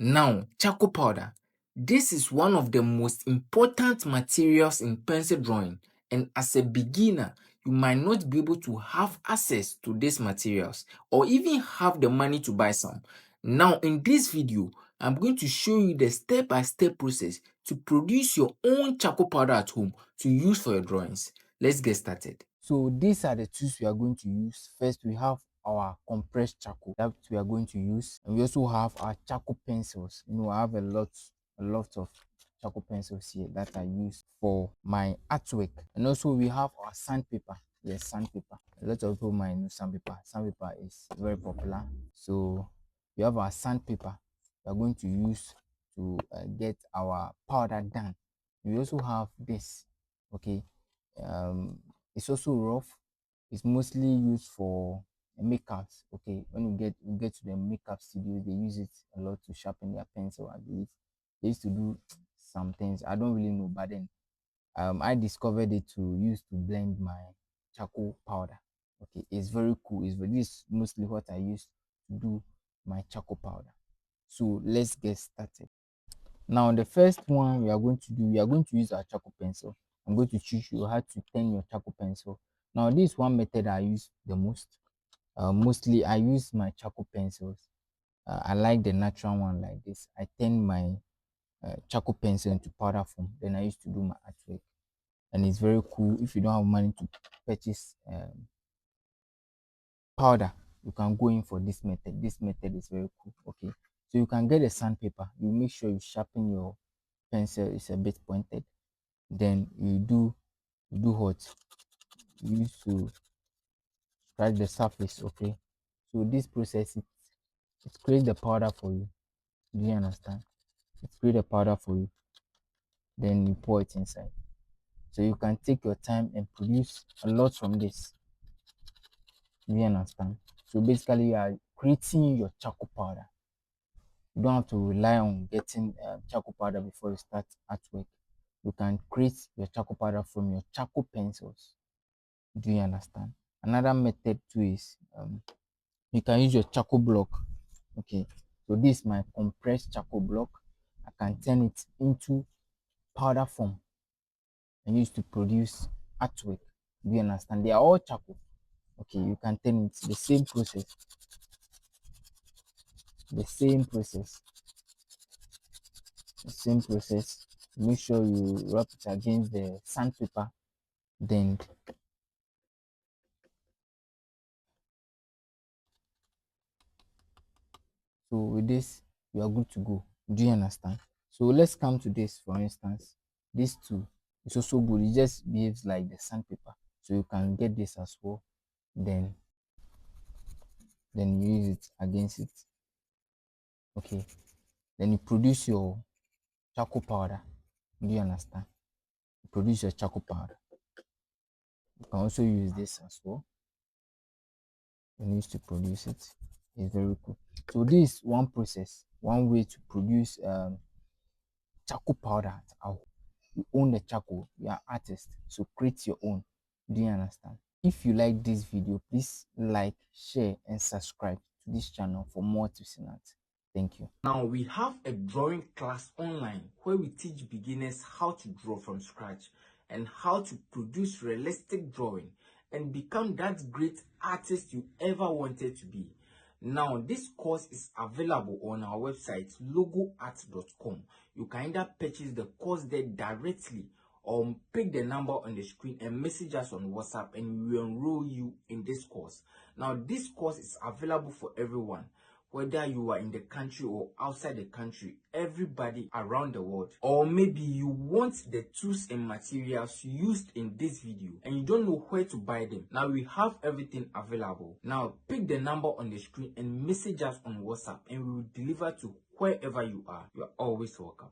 Now, charcoal powder. This is one of the most important materials in pencil drawing, and as a beginner, you might not be able to have access to these materials or even have the money to buy some. Now, in this video, I'm going to show you the step-by-step process to produce your own charcoal powder at home to use for your drawings. Let's get started. So these are the tools we are going to use. First, we have our compressed charcoal that we are going to use, and we also have our charcoal pencils. I have a lot of charcoal pencils here that I use for my artwork. And also we have our sandpaper. Yes, sandpaper. A lot of people might know sandpaper. Sandpaper is very popular. So we have our sandpaper we are going to use to get our powder done. We also have this. Okay, it's also rough. It's mostly used for makeups. Okay, when we get to the makeup studios, they use it a lot to sharpen their pencil. I believe they used to do some things. I don't really know, but then I discovered it to use to blend my charcoal powder. Okay, it's very cool. This is mostly what I use to do my charcoal powder. So let's get started. Now the first one we are going to use our charcoal pencil. I'm going to teach you how to turn your charcoal pencil. Now this is one method I use the most. Mostly I use my charcoal pencils. I like the natural one like this. I turn my charcoal pencil into powder form. Then I used to do my artwork, and it's very cool. If you don't have money to purchase powder, you can go in for this method. This method is very cool. Okay, so you can get a sandpaper. You make sure you sharpen your pencil. It's a bit pointed. Then you do what you use to scratch the surface. Okay, so this process it creates the powder for you. Do you understand? It creates the powder for you. Then you pour it inside. So you can take your time and produce a lot from this. Do you understand? So basically, you are creating your charcoal powder. You don't have to rely on getting charcoal powder before you start artwork. You can create your charcoal powder from your charcoal pencils. Do you understand? Another method too is you can use your charcoal block. Okay, so this is my compressed charcoal block. I can turn it into powder form and use to produce artwork. Do you understand? They are all charcoal. Okay, you can turn it the same process. The same process. The same process. Make sure you rub it against the sandpaper. Then so with this, you are good to go. Do you understand? So let's come to this. For instance, this tool is also good. It just behaves like the sandpaper. So you can get this as well. Then use it against it. Okay. Then you produce your charcoal powder. Do you understand? You produce your charcoal powder. You can also use this as well. You need to produce it. It's very cool. So this is one process, one way to produce charcoal powder. You own the charcoal. You are artist, so create your own. Do you understand? If you like this video, please like, share, and subscribe to this channel for more tips and that. Thank you. Now we have a drawing class online where we teach beginners how to draw from scratch and how to produce realistic drawing and become that great artist you ever wanted to be. Now this course is available on our website logoart.com. You can either purchase the course there directly or pick the number on the screen and message us on WhatsApp and we will enroll you in this course. Now this course is available for everyone, whether you are in the country or outside the country, everybody around the world. Or maybe you want the tools and materials used in this video and you don't know where to buy them. Now we have everything available. Now pick the number on the screen and message us on WhatsApp and we will deliver to wherever you are. You are always welcome.